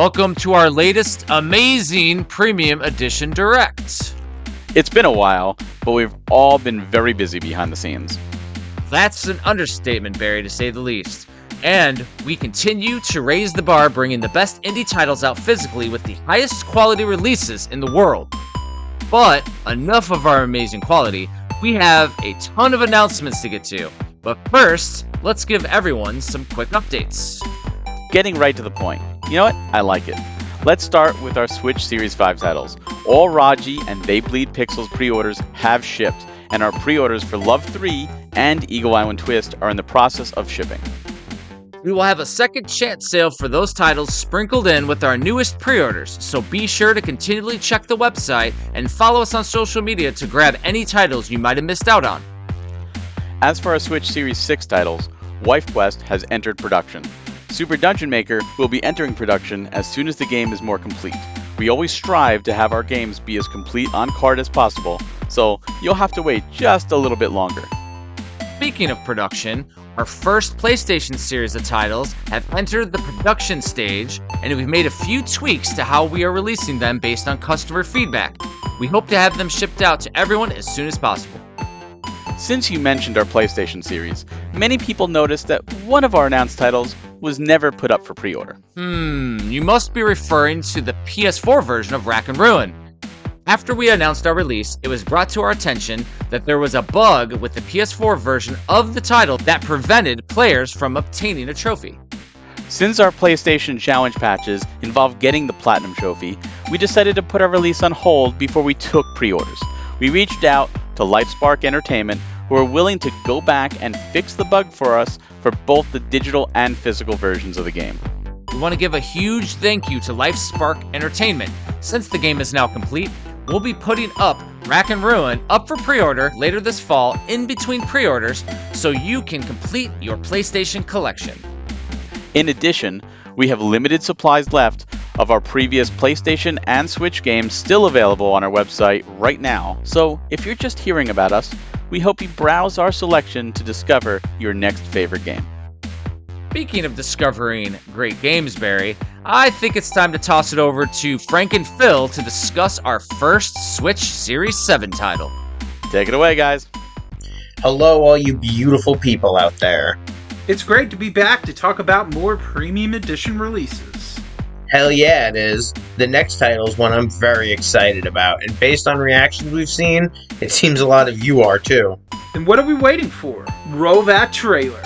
Welcome to our latest amazing Premium Edition Direct. It's been a while, but we've all been very busy behind the scenes. That's an understatement, Barry, to say the least. And we continue to raise the bar, bringing the best indie titles out physically with the highest quality releases in the world. But enough of our amazing quality, we have a ton of announcements to get to. But first, let's give everyone some quick updates. Getting right to the point. You know what? I like it. Let's start with our Switch Series 5 titles. All Raji and They Bleed Pixels pre-orders have shipped, and our pre-orders for Love 3 and Eagle Island Twist are in the process of shipping. We will have a second chance sale for those titles sprinkled in with our newest pre-orders, so be sure to continually check the website and follow us on social media to grab any titles you might have missed out on. As for our Switch Series 6 titles, Wife Quest has entered production. Super Dungeon Maker will be entering production as soon as the game is more complete. We always strive to have our games be as complete on card as possible, so you'll have to wait just a little bit longer. Speaking of production, our first PlayStation series of titles have entered the production stage, and we've made a few tweaks to how we are releasing them based on customer feedback. We hope to have them shipped out to everyone as soon as possible. Since you mentioned our PlayStation series, many people noticed that one of our announced titles was never put up for pre-order. You must be referring to the PS4 version of Rack and Ruin. After we announced our release, it was brought to our attention that there was a bug with the PS4 version of the title that prevented players from obtaining a trophy. Since our PlayStation Challenge patches involved getting the Platinum Trophy, we decided to put our release on hold before we took pre-orders. We reached out to LifeSpark Entertainment, who are willing to go back and fix the bug for us for both the digital and physical versions of the game. We want to give a huge thank you to LifeSpark Entertainment. Since the game is now complete, we'll be putting up Rack and Ruin up for pre-order later this fall in between pre-orders so you can complete your PlayStation collection. In addition, we have limited supplies left of our previous PlayStation and Switch games still available on our website right now. So if you're just hearing about us, we hope you browse our selection to discover your next favorite game. Speaking of discovering great games, Barry, I think it's time to toss it over to Frank and Phil to discuss our first Switch Series 7 title. Take it away, guys. Hello, all you beautiful people out there. It's great to be back to talk about more Premium Edition releases. Hell yeah, it is. The next title is one I'm very excited about, and based on reactions we've seen, it seems a lot of you are too. Then what are we waiting for? Roll that trailer.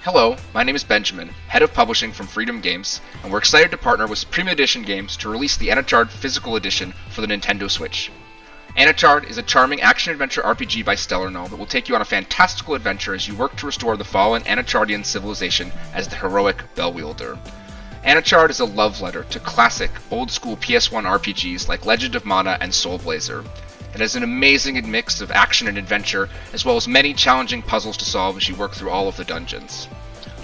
Hello, my name is Benjamin, Head of Publishing from Freedom Games, and we're excited to partner with Premium Edition Games to release the Anachard Physical Edition for the Nintendo Switch. Anachard is a charming action-adventure RPG by Stellar Null that will take you on a fantastical adventure as you work to restore the fallen Anachardian civilization as the heroic Bellwielder. Anachard is a love letter to classic, old-school PS1 RPGs like Legend of Mana and Soul Blazer. It has an amazing mix of action and adventure, as well as many challenging puzzles to solve as you work through all of the dungeons.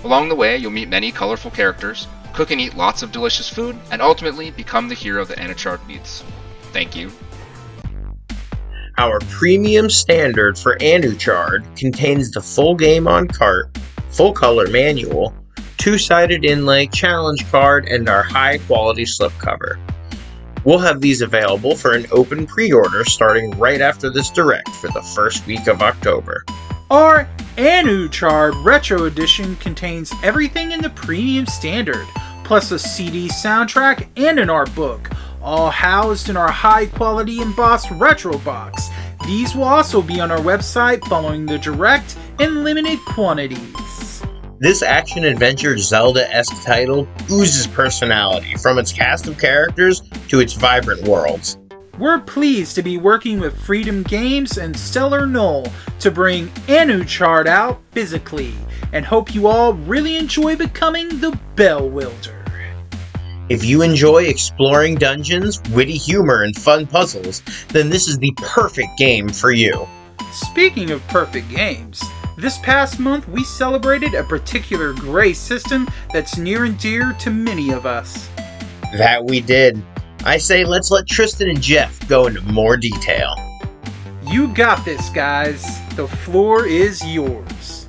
Along the way, you'll meet many colorful characters, cook and eat lots of delicious food, and ultimately become the hero that Anachard needs. Thank you. Our premium standard for Anuchard contains the full game on cart, full color manual, two-sided inlay challenge card, and our high-quality slipcover. We'll have these available for an open pre-order starting right after this direct for the first week of October. Our Anuchard Retro Edition contains everything in the premium standard, plus a CD soundtrack and an art book, all housed in our high-quality embossed retro box. These will also be on our website following the direct in limited quantities. This action-adventure Zelda-esque title oozes personality, from its cast of characters to its vibrant worlds. We're pleased to be working with Freedom Games and Stellar Knoll to bring Anuchard out physically, and hope you all really enjoy becoming the Bellwilder. If you enjoy exploring dungeons, witty humor, and fun puzzles, then this is the perfect game for you. Speaking of perfect games, this past month we celebrated a particular Gray system that's near and dear to many of us. That we did. I say let's let Tristan and Jeff go into more detail. You got this, guys. The floor is yours.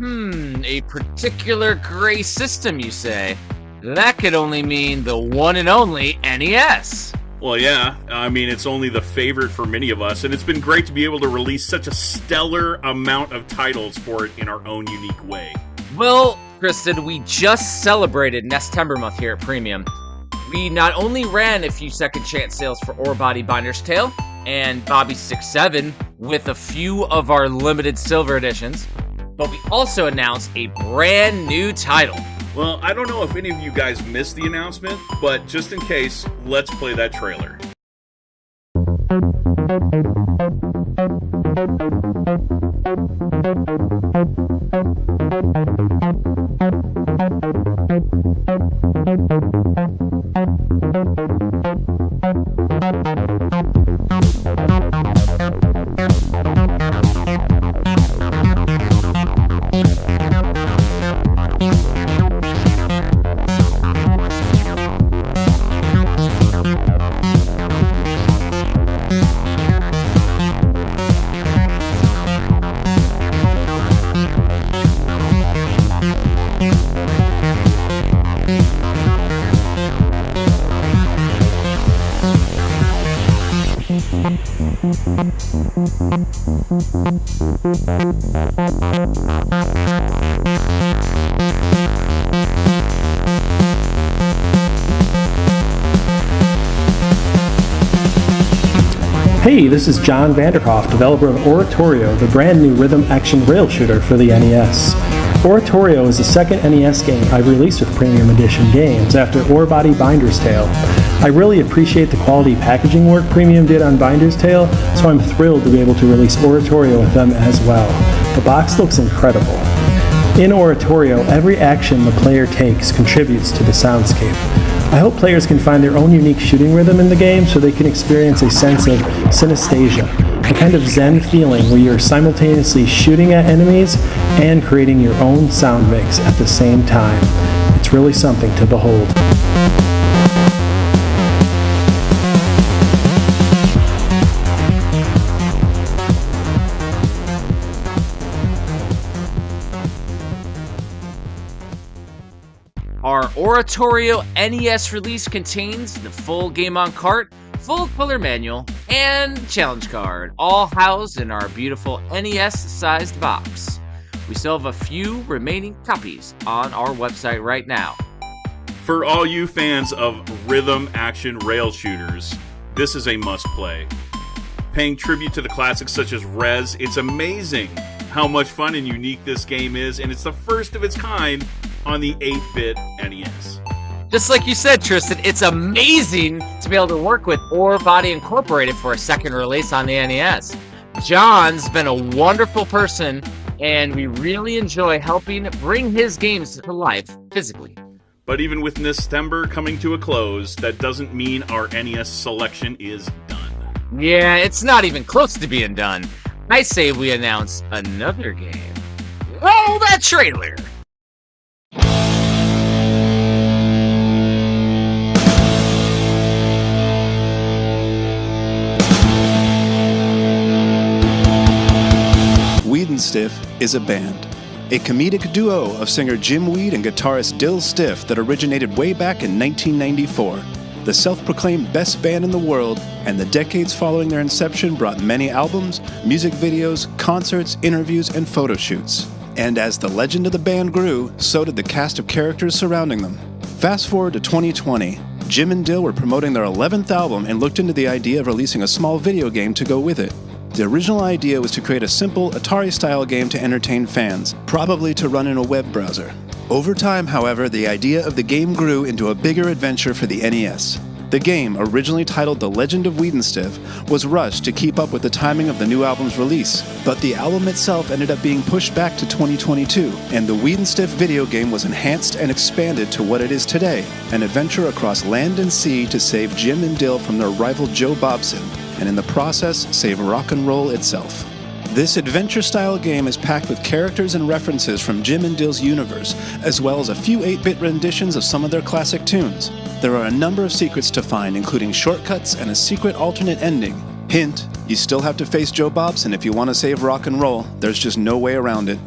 A particular Gray system, you say? That could only mean the one and only NES. Well, yeah, I mean, it's only the favorite for many of us, and it's been great to be able to release such a stellar amount of titles for it in our own unique way. Well, Kristen, we just celebrated Nestember month here at Premium. We not only ran a few second chance sales for Ore Body Binder's Tale and Bobby 6-7 with a few of our limited silver editions, but we also announced a brand new title. Well, I don't know if any of you guys missed the announcement, but just in case, let's play that trailer. Hey, this is John Vanderhoff, developer of Oratorio, the brand new rhythm action rail shooter for the NES. Oratorio is the second NES game I've released with Premium Edition games after Ore Body Binder's Tale. I really appreciate the quality packaging work Premium did on Binder's Tale, so I'm thrilled to be able to release Oratorio with them as well. The box looks incredible. In Oratorio, every action the player takes contributes to the soundscape. I hope players can find their own unique shooting rhythm in the game so they can experience a sense of synesthesia, a kind of zen feeling where you're simultaneously shooting at enemies and creating your own sound mix at the same time. It's really something to behold. Our Oratorio NES release contains the full game on cart, full color manual, and challenge card, all housed in our beautiful NES-sized box. We still have a few remaining copies on our website right now. For all you fans of rhythm action rail shooters, this is a must-play. Paying tribute to the classics such as Rez, it's amazing how much fun and unique this game is, and it's the first of its kind on the 8-bit NES. Just like you said, Tristan, it's amazing to be able to work with Ore Body Incorporated for a second release on the NES. John's been a wonderful person, and we really enjoy helping bring his games to life physically. But even with Nestember coming to a close, that doesn't mean our NES selection is done. Yeah, it's not even close to being done. I say we announce another game. Roll that trailer! Stiff is a band. A comedic duo of singer Jim Weed and guitarist Dill Stiff that originated way back in 1994. The self-proclaimed best band in the world, and the decades following their inception brought many albums, music videos, concerts, interviews, and photo shoots. And as the legend of the band grew, so did the cast of characters surrounding them. Fast forward to 2020. Jim and Dill were promoting their 11th album and looked into the idea of releasing a small video game to go with it. The original idea was to create a simple Atari-style game to entertain fans, probably to run in a web browser. Over time, however, the idea of the game grew into a bigger adventure for the NES. The game, originally titled The Legend of Wiedenstiff, was rushed to keep up with the timing of the new album's release, but the album itself ended up being pushed back to 2022, and the Wiedenstiff video game was enhanced and expanded to what it is today, an adventure across land and sea to save Jim and Dill from their rival Joe Bobson, and in the process, save rock and roll itself. This adventure-style game is packed with characters and references from Jim and Dill's universe, as well as a few 8-bit renditions of some of their classic tunes. There are a number of secrets to find, including shortcuts and a secret alternate ending. Hint, you still have to face Joe Bobson if you want to save rock and roll. There's just no way around it.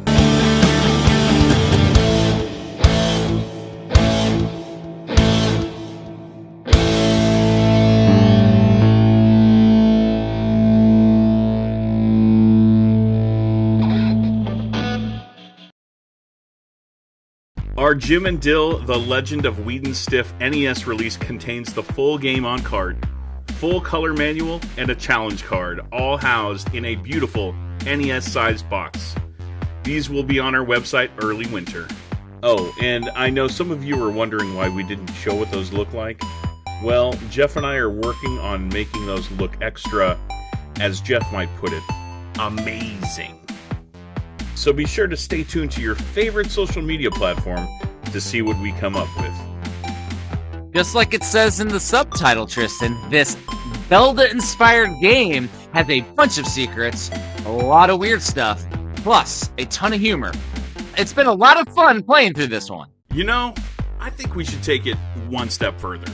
Our Jim and Dill, The Legend of Wiedenstiff NES release contains the full game on cart, full color manual, and a challenge card, all housed in a beautiful NES-sized box. These will be on our website early winter. Oh, and I know some of you are wondering why we didn't show what those look like. Well, Jeff and I are working on making those look extra, as Jeff might put it, amazing. So be sure to stay tuned to your favorite social media platform to see what we come up with. Just like it says in the subtitle, Tristan, this Zelda-inspired game has a bunch of secrets, a lot of weird stuff, plus a ton of humor. It's been a lot of fun playing through this one. You know, I think we should take it one step further.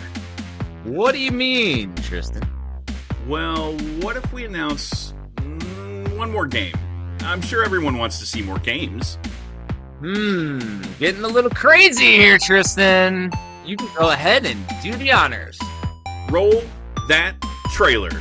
What do you mean, Tristan? Well, what if we announce one more game? I'm sure everyone wants to see more games. Getting a little crazy here, Tristan. You can go ahead and do the honors. Roll that trailer.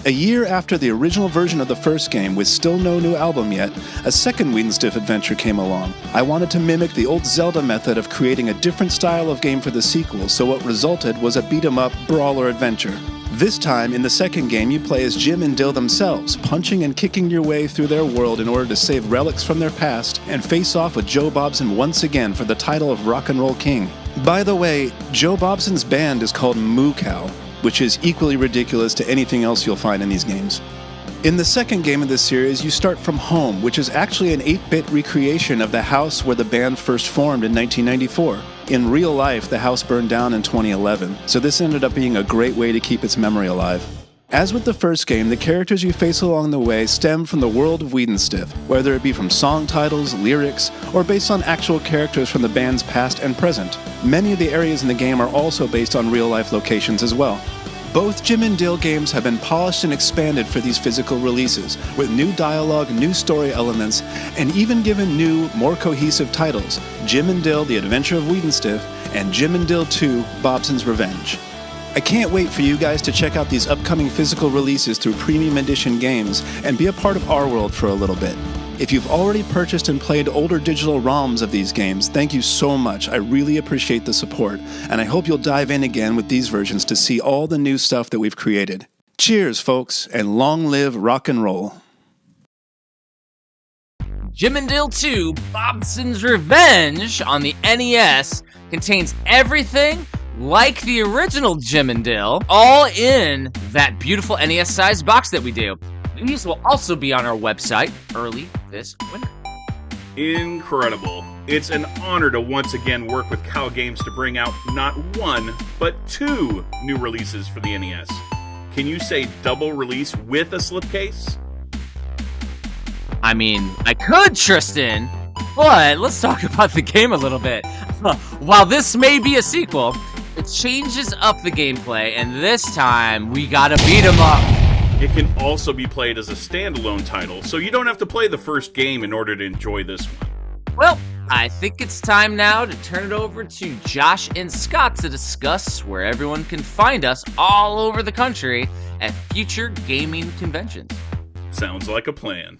A year after the original version of the first game, with still no new album yet, a second Wiedenstiff adventure came along. I wanted to mimic the old Zelda method of creating a different style of game for the sequel, so what resulted was a beat-em-up brawler adventure. This time, in the second game, you play as Jim and Dill themselves, punching and kicking your way through their world in order to save relics from their past and face off with Joe Bobson once again for the title of Rock and Roll King. By the way, Joe Bobson's band is called Moo Cow, which is equally ridiculous to anything else you'll find in these games. In the second game of this series, you start from home, which is actually an 8-bit recreation of the house where the band first formed in 1994. In real life, the house burned down in 2011, so this ended up being a great way to keep its memory alive. As with the first game, the characters you face along the way stem from the world of Wiedenstiff, whether it be from song titles, lyrics, or based on actual characters from the band's past and present. Many of the areas in the game are also based on real-life locations as well. Both Jim and Dill games have been polished and expanded for these physical releases, with new dialogue, new story elements, and even given new, more cohesive titles, Jim and Dill, The Adventure of Wiedenstiff, and Jim and Dill 2, Bobson's Revenge. I can't wait for you guys to check out these upcoming physical releases through Premium Edition games and be a part of our world for a little bit. If you've already purchased and played older digital ROMs of these games, thank you so much. I really appreciate the support, and I hope you'll dive in again with these versions to see all the new stuff that we've created. Cheers, folks, and long live rock and roll. Jim and Dill 2, Bobson's Revenge on the NES contains everything like the original Jim and Dill, all in that beautiful NES-sized box that we do. These will also be on our website early this winter. Incredible. It's an honor to once again work with Cow Games to bring out not one, but 2 new releases for the NES. Can you say double release with a slipcase? I mean, I could, Tristan, but let's talk about the game a little bit. While this may be a sequel, It changes up the gameplay, and this time, we gotta beat 'em up. It can also be played as a standalone title, so you don't have to play the first game in order to enjoy this one. Well, I think it's time now to turn it over to Josh and Scott to discuss where everyone can find us all over the country at future gaming conventions. Sounds like a plan.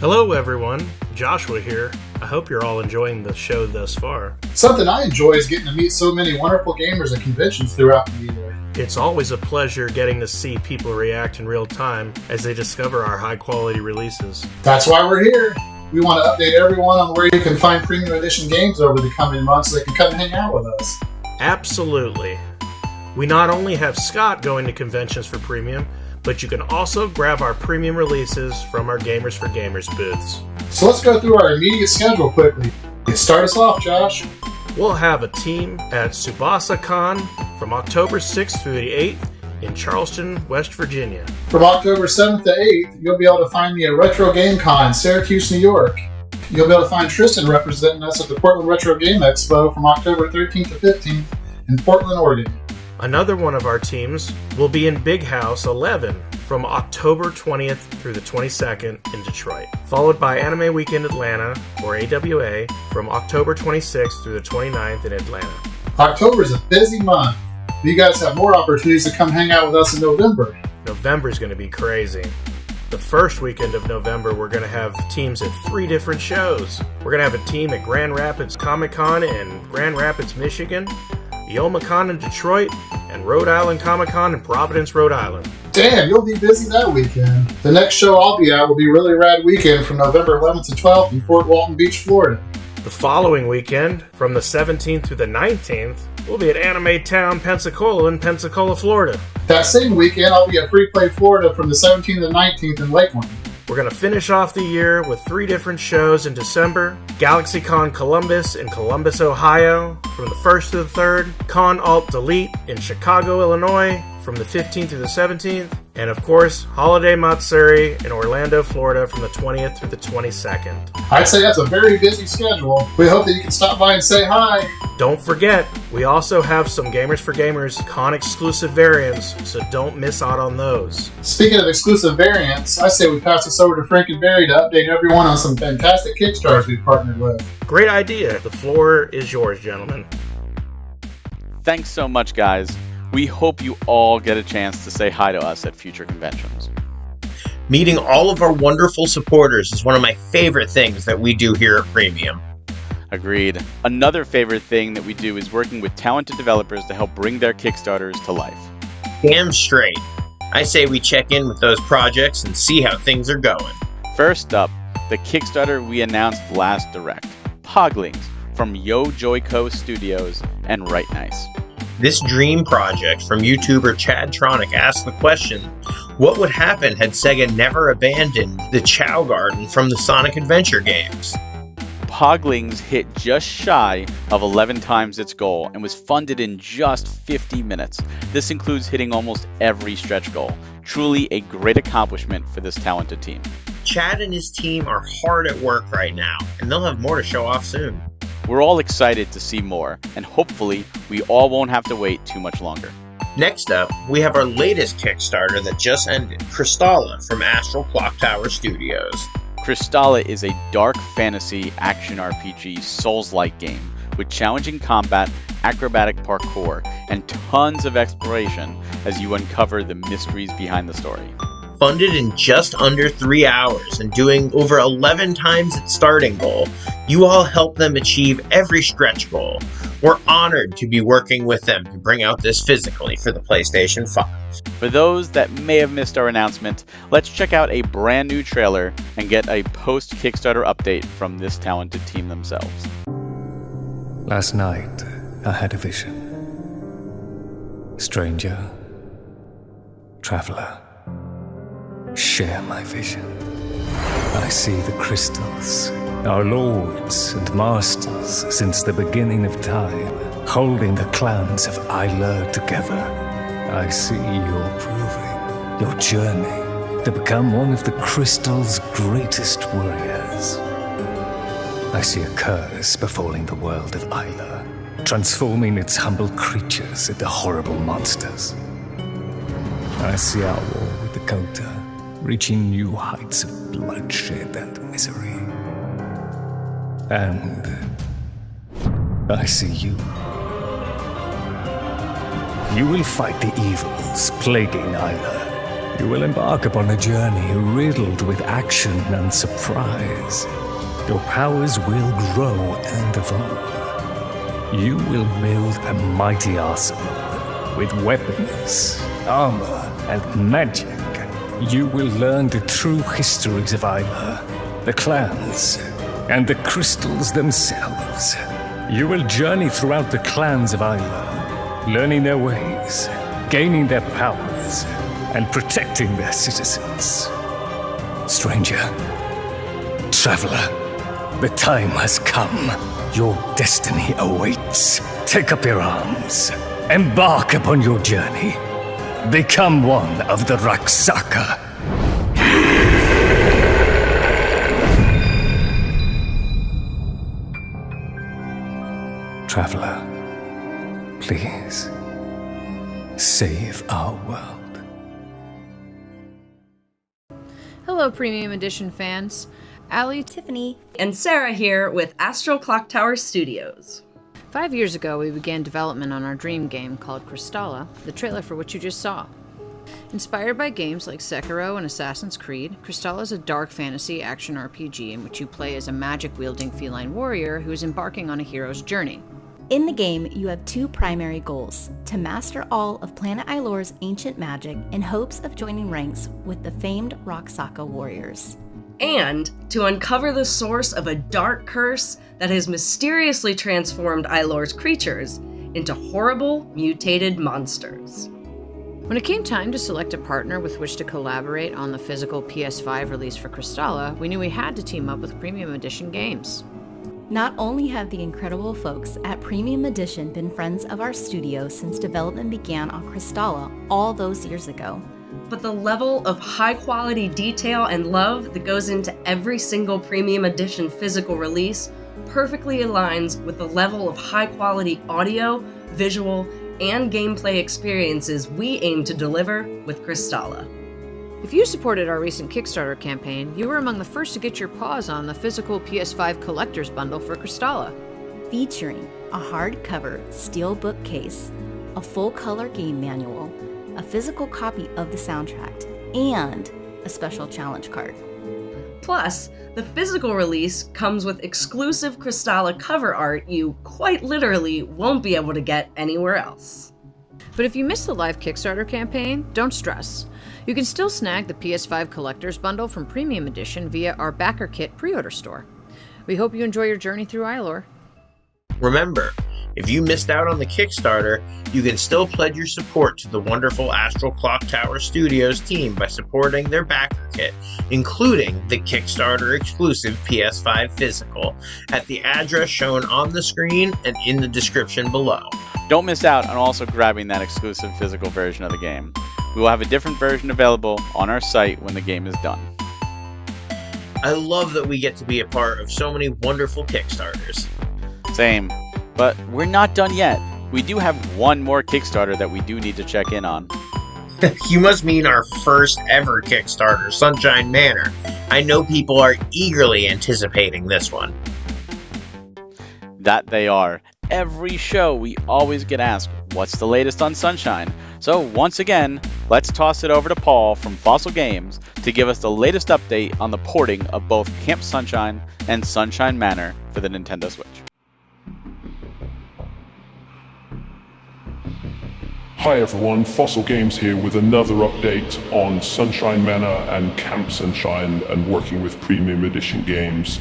Hello everyone, Joshua here. I hope you're all enjoying the show thus far. Something I enjoy is getting to meet so many wonderful gamers at conventions throughout the year. It's always a pleasure getting to see people react in real time as they discover our high quality releases. That's why we're here. We want to update everyone on where you can find premium edition games over the coming months so they can come and hang out with us. Absolutely. We not only have Scott going to conventions for premium, but you can also grab our premium releases from our Gamers for Gamers booths. So let's go through our immediate schedule quickly. Start us off, Josh. We'll have a team at Tsubasa Con from October 6th through the 8th in Charleston, West Virginia. From October 7th to 8th, you'll be able to find me at Retro Game Con in Syracuse, New York. You'll be able to find Tristan representing us at the Portland Retro Game Expo from October 13th to 15th in Portland, Oregon. Another one of our teams will be in Big House 11 from October 20th through the 22nd in Detroit, followed by Anime Weekend Atlanta, or AWA, from October 26th through the 29th in Atlanta. October is a busy month. You guys have more opportunities to come hang out with us in November. November is going to be crazy. The first weekend of November, we're going to have teams at 3 different shows. We're going to have a team at Grand Rapids Comic Con in Grand Rapids, Michigan, YomaCon in Detroit, and Rhode Island Comic Con in Providence, Rhode Island. Damn, you'll be busy that weekend. The next show I'll be at will be Really Rad Weekend from November 11th to 12th in Fort Walton Beach, Florida. The following weekend, from the 17th through the 19th, we'll be at Anime Town, Pensacola in Pensacola, Florida. That same weekend, I'll be at Free Play Florida from the 17th to the 19th in Lakeland. We're going to finish off the year with 3 different shows in December. GalaxyCon Columbus in Columbus, Ohio from the 1st to the 3rd. Con Alt Delete in Chicago, Illinois from the 15th through the 17th. And of course, Holiday Matsuri in Orlando, Florida from the 20th through the 22nd. I'd say that's a very busy schedule. We hope that you can stop by and say hi. Don't forget, we also have some Gamers for Gamers con exclusive variants, so don't miss out on those. Speaking of exclusive variants, I say we pass this over to Frank and Barry to update everyone on some fantastic Kickstarters we've partnered with. Great idea. The floor is yours, gentlemen. Thanks so much, guys. We hope you all get a chance to say hi to us at future conventions. Meeting all of our wonderful supporters is one of my favorite things that we do here at Premium. Agreed. Another favorite thing that we do is working with talented developers to help bring their Kickstarters to life. Damn straight. I say we check in with those projects and see how things are going. First up, the Kickstarter we announced last Direct, Poglings from Yo Joyco Studios and Right Nice. This dream project from YouTuber Chad Tronic asked the question, what would happen had Sega never abandoned the Chow Garden from the Sonic Adventure games? Poglings hit just shy of 11 times its goal and was funded in just 50 minutes. This includes hitting almost every stretch goal. Truly a great accomplishment for this talented team. Chad and his team are hard at work right now, and they'll have more to show off soon. We're all excited to see more, and hopefully we all won't have to wait too much longer. Next up, we have our latest Kickstarter that just ended, Crystalla from Astral Clock Tower Studios. Crystalla is a dark fantasy action RPG Souls-like game with challenging combat, acrobatic parkour, and tons of exploration as you uncover the mysteries behind the story. Funded in just under 3 hours and doing over 11 times its starting goal, you all helped them achieve every stretch goal. We're honored to be working with them to bring out this physically for the PlayStation 5. For those that may have missed our announcement, let's check out a brand new trailer and get a post-Kickstarter update from this talented team themselves. Last night, I had a vision. Stranger, traveler, share my vision. I see the crystals, our lords and masters since the beginning of time, holding the clans of Isla together. I see your proving, your journey to become one of the crystal's greatest warriors. I see a curse befalling the world of Isla. transforming its humble creatures into horrible monsters. I see our war with Dakota reaching new heights of bloodshed and misery. And I see you. You will fight the evils plaguing Isla. You will embark upon a journey riddled with action and surprise. Your powers will grow and evolve. You will build a mighty arsenal with weapons, armor, and magic. You will learn the true histories of Isla, the clans, and the crystals themselves. You will journey throughout the clans of Isla, learning their ways, gaining their powers, and protecting their citizens. Stranger, traveler, the time has come. Your destiny awaits. Take up your arms. Embark upon your journey. Become one of the Raksaka. Traveler, please, save our world. Hello, Premium Edition fans. Allie, Tiffany, and Sarah here with Astral Clock Tower Studios. 5 years ago, we began development on our dream game called Crystalla, the trailer for which you just saw. Inspired by games like Sekiro and Assassin's Creed, Crystalla is a dark fantasy action RPG in which you play as a magic-wielding feline warrior who is embarking on a hero's journey. In the game, you have two primary goals: to master all of Planet Ilore's ancient magic in hopes of joining ranks with the famed Raksaka warriors, and to uncover the source of a dark curse that has mysteriously transformed Ilore's creatures into horrible, mutated monsters. When it came time to select a partner with which to collaborate on the physical PS5 release for Crystalla, we knew we had to team up with Premium Edition Games. Not only have the incredible folks at Premium Edition been friends of our studio since development began on Crystalla all those years ago, but the level of high-quality detail and love that goes into every single Premium Edition physical release perfectly aligns with the level of high-quality audio, visual, and gameplay experiences we aim to deliver with Crystalla. If you supported our recent Kickstarter campaign, you were among the first to get your paws on the physical PS5 collector's bundle for Crystalla. Featuring a hardcover steelbook case, a full-color game manual, a physical copy of the soundtrack, and a special challenge card. Plus, the physical release comes with exclusive Crystalla cover art you quite literally won't be able to get anywhere else. But if you missed the live Kickstarter campaign, don't stress. You can still snag the PS5 Collector's Bundle from Premium Edition via our Backer Kit pre-order store. We hope you enjoy your journey through Ilor. Remember, if you missed out on the Kickstarter, you can still pledge your support to the wonderful Astral Clock Tower Studios team by supporting their backer kit, including the Kickstarter exclusive PS5 physical, at the address shown on the screen and in the description below. Don't miss out on also grabbing that exclusive physical version of the game. We will have a different version available on our site when the game is done. I love that we get to be a part of so many wonderful Kickstarters. Same. But we're not done yet. We do have one more Kickstarter that we do need to check in on. You must mean our first ever Kickstarter, Sunshine Manor. I know people are eagerly anticipating this one. That they are. Every show we always get asked, what's the latest on Sunshine? So once again, let's toss it over to Paul from Fossil Games to give us the latest update on the porting of both Camp Sunshine and Sunshine Manor for the Nintendo Switch. Hi everyone, Fossil Games here with another update on Sunshine Manor and Camp Sunshine and working with Premium Edition Games.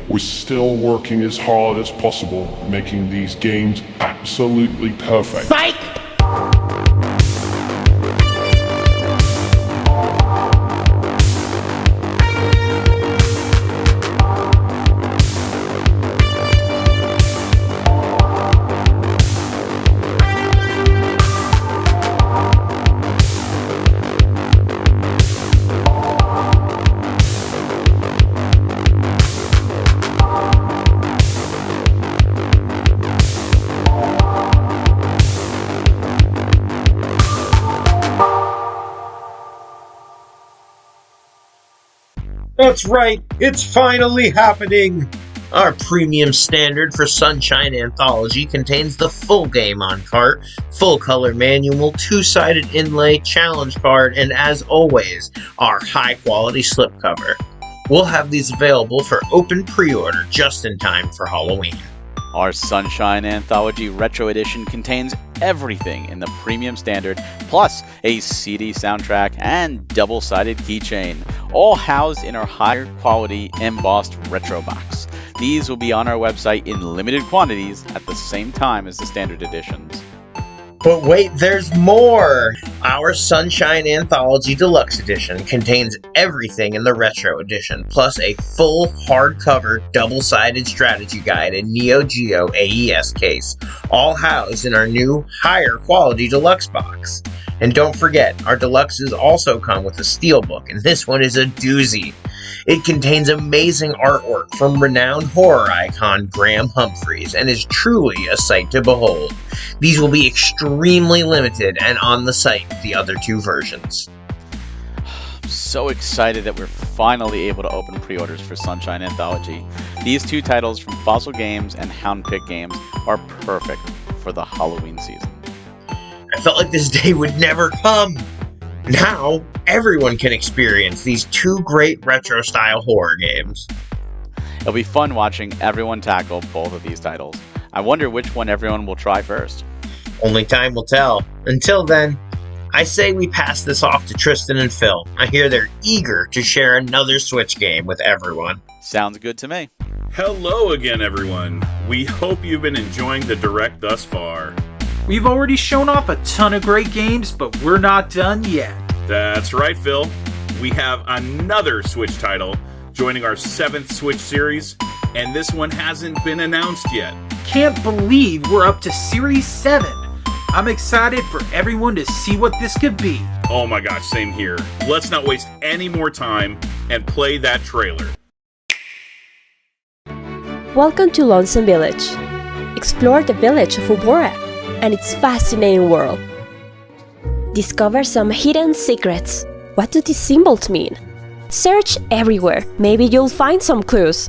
We're still working as hard as possible, making these games absolutely perfect. Psych! That's right, it's finally happening! Our premium standard for Sunshine Anthology contains the full game on cart, full color manual, two-sided inlay, challenge card, and as always, our high quality slipcover. We'll have these available for open pre-order just in time for Halloween. Our Sunshine Anthology Retro Edition contains everything in the premium standard, plus a CD soundtrack and double-sided keychain, all housed in our higher quality embossed retro box. These will be on our website in limited quantities at the same time as the standard editions. But wait, there's more! Our Sunshine Anthology Deluxe Edition contains everything in the Retro Edition, plus a full hardcover double-sided strategy guide and Neo Geo AES case, all housed in our new, higher quality deluxe box. And don't forget, our deluxes also come with a steelbook, and this one is a doozy. It contains amazing artwork from renowned horror icon Graham Humphreys and is truly a sight to behold. These will be extremely limited and on the site with the other two versions. I'm so excited that we're finally able to open pre-orders for Sunshine Anthology. These two titles from Fossil Games and Houndpick Games are perfect for the Halloween season. I felt like this day would never come. Now, everyone can experience these two great retro-style horror games. It'll be fun watching everyone tackle both of these titles. I wonder which one everyone will try first. Only time will tell. Until then, I say we pass this off to Tristan and Phil. I hear they're eager to share another Switch game with everyone. Sounds good to me. Hello again, everyone. We hope you've been enjoying the Direct thus far. We've already shown off a ton of great games, but we're not done yet. That's right, Phil. We have another Switch title joining our 7th Switch series, and this one hasn't been announced yet. Can't believe we're up to Series 7. I'm excited for everyone to see what this could be. Oh my gosh, same here. Let's not waste any more time and play that trailer. Welcome to Lonesome Village. Explore the village of Ubora and its fascinating world. Discover some hidden secrets. What do these symbols mean? Search everywhere. Maybe you'll find some clues.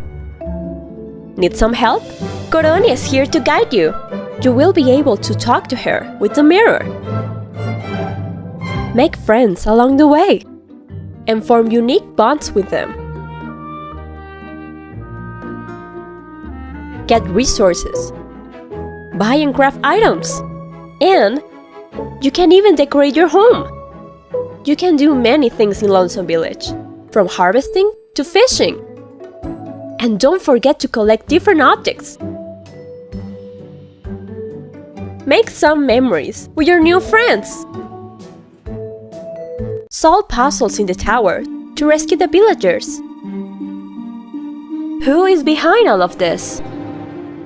Need some help? Coroni is here to guide you. You will be able to talk to her with the mirror. Make friends along the way and form unique bonds with them. Get resources. Buy and craft items. And you can even decorate your home. You can do many things in Lonesome Village, from harvesting to fishing. And don't forget to collect different objects. Make some memories with your new friends. Solve puzzles in the tower to rescue the villagers. Who is behind all of this?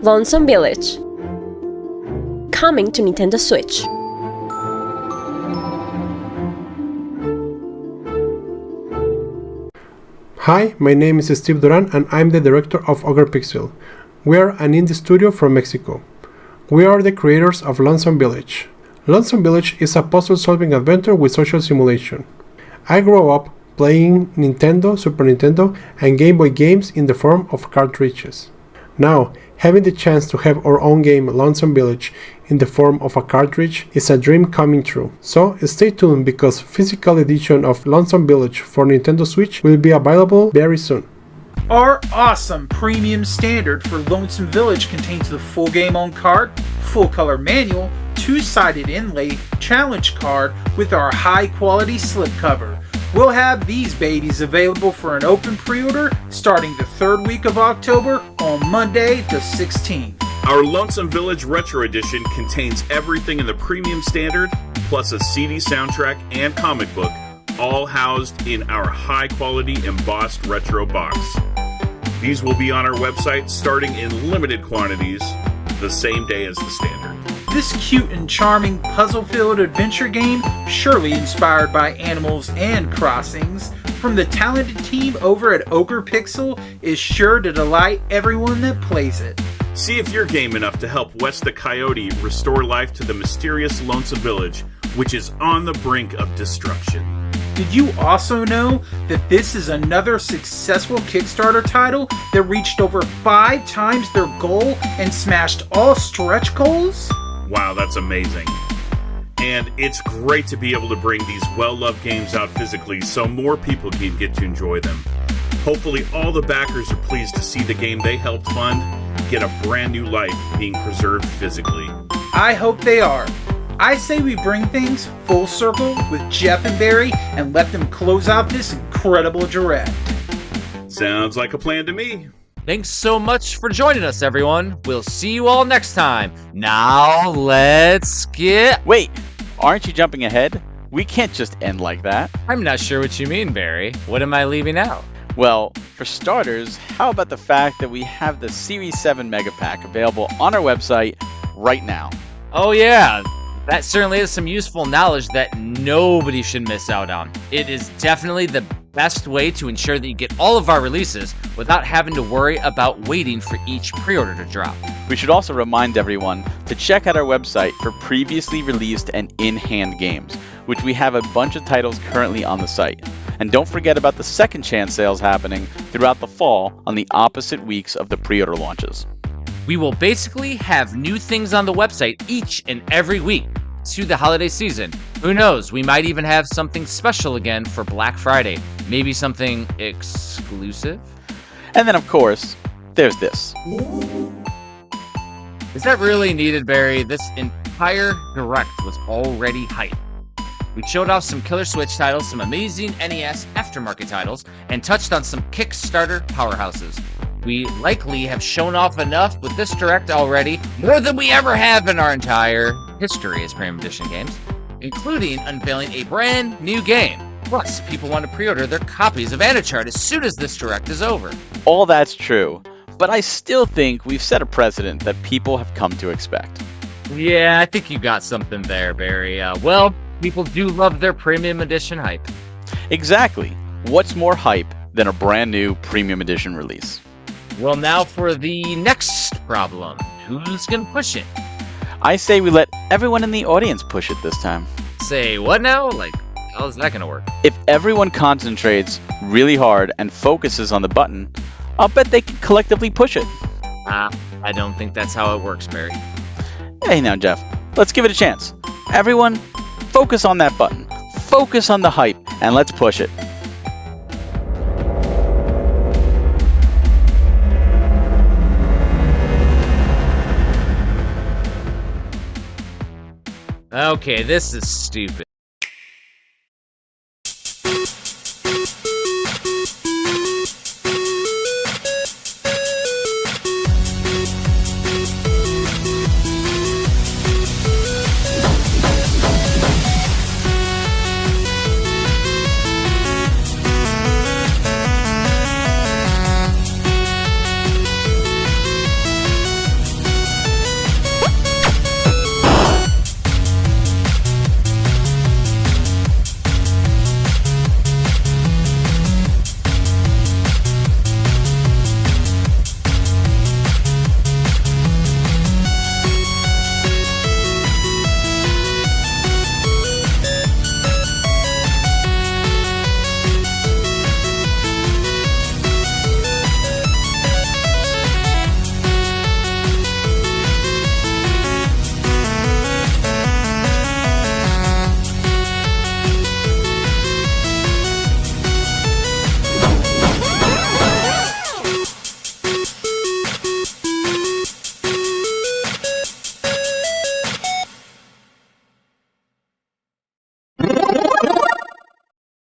Lonesome Village. Coming to Nintendo Switch. Hi, my name is Steve Duran and I'm the director of Ogre Pixel. We are an indie studio from Mexico. We are the creators of Lonesome Village. Lonesome Village is a puzzle-solving adventure with social simulation. I grew up playing Nintendo, Super Nintendo, and Game Boy games in the form of cartridges. Now, having the chance to have our own game, Lonesome Village, in the form of a cartridge is a dream coming true. So stay tuned because physical edition of Lonesome Village for Nintendo Switch will be available very soon. Our awesome premium standard for Lonesome Village contains the full game on cart, full color manual, two-sided inlay, challenge card with our high quality slipcover. We'll have these babies available for an open pre-order starting the 3rd week of October on Monday the 16th. Our Lonesome Village Retro Edition contains everything in the premium standard, plus a CD soundtrack and comic book, all housed in our high-quality embossed retro box. These will be on our website starting in limited quantities the same day as the standard. This cute and charming puzzle-filled adventure game, surely inspired by animals and crossings, from the talented team over at Ogre Pixel, is sure to delight everyone that plays it. See if you're game enough to help Wes the Coyote restore life to the mysterious Lonesome Village, which is on the brink of destruction. Did you also know that this is another successful Kickstarter title that reached over 5 times their goal and smashed all stretch goals? Wow, that's amazing. And it's great to be able to bring these well-loved games out physically so more people can get to enjoy them. Hopefully all the backers are pleased to see the game they helped fund get a brand new life being preserved physically. I hope they are. I say we bring things full circle with Jeff and Barry and let them close out this incredible direct. Sounds like a plan to me. Thanks so much for joining us, everyone. We'll see you all next time. Now, let's get... Wait, aren't you jumping ahead? We can't just end like that. I'm not sure what you mean, Barry. What am I leaving out? Well, for starters, how about the fact that we have the Series 7 Mega Pack available on our website right now? Oh yeah, that certainly is some useful knowledge that nobody should miss out on. It is definitely the best way to ensure that you get all of our releases without having to worry about waiting for each pre-order to drop. We should also remind everyone to check out our website for previously released and in-hand games, which we have a bunch of titles currently on the site. And don't forget about the second chance sales happening throughout the fall on the opposite weeks of the pre-order launches. We will basically have new things on the website each and every week to the holiday season. Who knows, we might even have something special again for Black Friday. Maybe something exclusive? And then, of course, there's this. Is that really needed, Barry? This entire direct was already hype. We showed off some killer Switch titles, some amazing NES aftermarket titles, and touched on some Kickstarter powerhouses. We likely have shown off enough with this direct already, more than we ever have in our entire history as Premium Edition games, including unveiling a brand new game. Plus, people want to pre-order their copies of Anachart as soon as this direct is over. All that's true, but I still think we've set a precedent that people have come to expect. Yeah, I think you got something there, Barry. Well, people do love their Premium Edition hype. Exactly. What's more hype than a brand new Premium Edition release? Well, now for the next problem. Who's gonna push it? I say we let everyone in the audience push it this time. Say what now? Like, how is that gonna work? If everyone concentrates really hard and focuses on the button, I'll bet they can collectively push it. I don't think that's how it works, Barry. Hey now, Jeff, let's give it a chance. Everyone, focus on that button. Focus on the hype, and let's push it. Okay, this is stupid.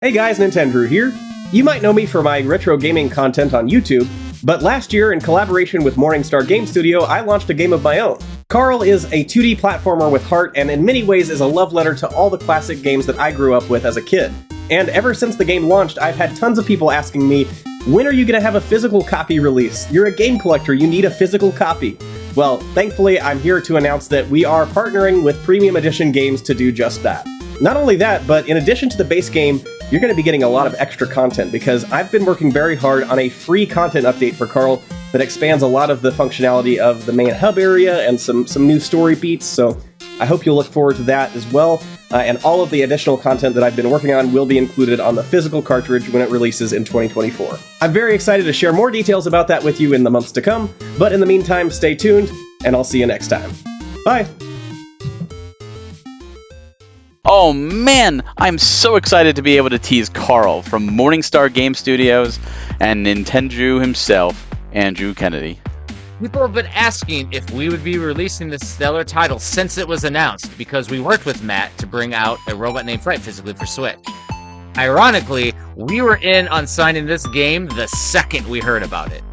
Hey guys, Nintendo here. You might know me for my retro gaming content on YouTube, but last year, in collaboration with Morningstar Game Studio, I launched a game of my own. Carl is a 2D platformer with heart and in many ways is a love letter to all the classic games that I grew up with as a kid. And ever since the game launched, I've had tons of people asking me, when are you going to have a physical copy release? You're a game collector, you need a physical copy. Well, thankfully, I'm here to announce that we are partnering with Premium Edition Games to do just that. Not only that, but in addition to the base game, you're going to be getting a lot of extra content because I've been working very hard on a free content update for Carl that expands a lot of the functionality of the main hub area and some new story beats, so I hope you'll look forward to that as well. And all of the additional content that I've been working on will be included on the physical cartridge when it releases in 2024. I'm very excited to share more details about that with you in the months to come, but in the meantime, stay tuned, and I'll see you next time. Bye! Oh man, I'm so excited to be able to tease Carl from Morningstar Game Studios and Nintendo himself, Andrew Kennedy. People have been asking if we would be releasing this stellar title since it was announced, because we worked with Matt to bring out A Robot Named Fright physically for Switch. Ironically, we were in on signing this game the second we heard about it.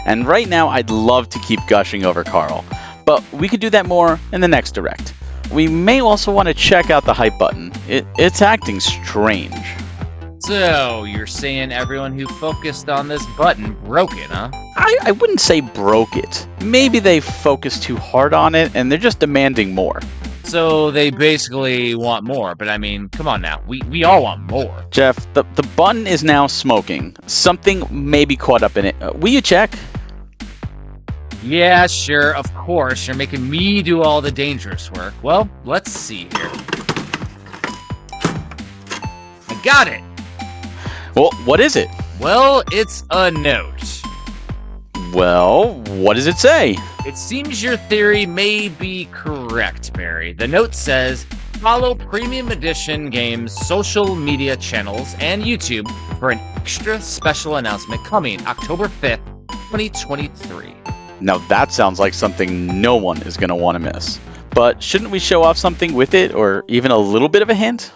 And right now, I'd love to keep gushing over Carl, but we could do that more in the next Direct. We may also want to check out the hype button. It's acting strange. So, you're saying everyone who focused on this button broke it, huh? I wouldn't say broke it. Maybe they focused too hard on it and they're just demanding more. So they basically want more, but I mean, come on now. We all want more. Jeff, the button is now smoking. Something may be caught up in it. Will you check? Yeah, sure, of course. You're making me do all the dangerous work. Well, let's see here. I got it! Well, what is it? Well, it's a note. Well, what does it say? It seems your theory may be correct, Barry. The note says, follow Premium Edition Games' social media channels and YouTube for an extra special announcement coming October 5th, 2023. Now that sounds like something no one is going to want to miss. But shouldn't we show off something with it, or even a little bit of a hint?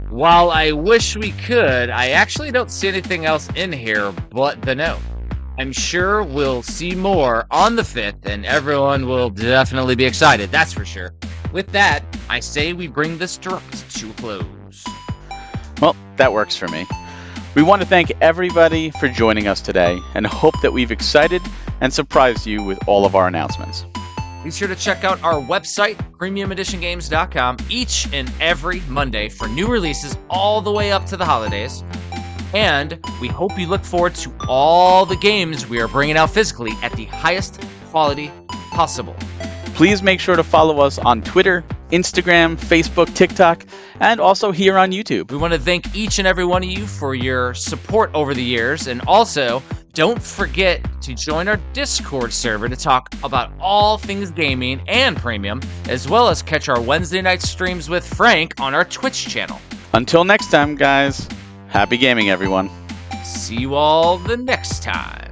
While I wish we could, I actually don't see anything else in here but the note. I'm sure we'll see more on the 5th, and everyone will definitely be excited, that's for sure. With that, I say we bring this Direct to a close. Well, that works for me. We want to thank everybody for joining us today, and hope that we've excited and surprised you with all of our announcements. Be sure to check out our website, PremiumEditionGames.com, each and every Monday for new releases all the way up to the holidays. And we hope you look forward to all the games we are bringing out physically at the highest quality possible. Please make sure to follow us on Twitter, Instagram, Facebook, TikTok, and also here on YouTube. We want to thank each and every one of you for your support over the years, and also don't forget to join our Discord server to talk about all things gaming and premium, as well as catch our Wednesday night streams with Frank on our Twitch channel. Until next time, guys, happy gaming, everyone. See you all the next time.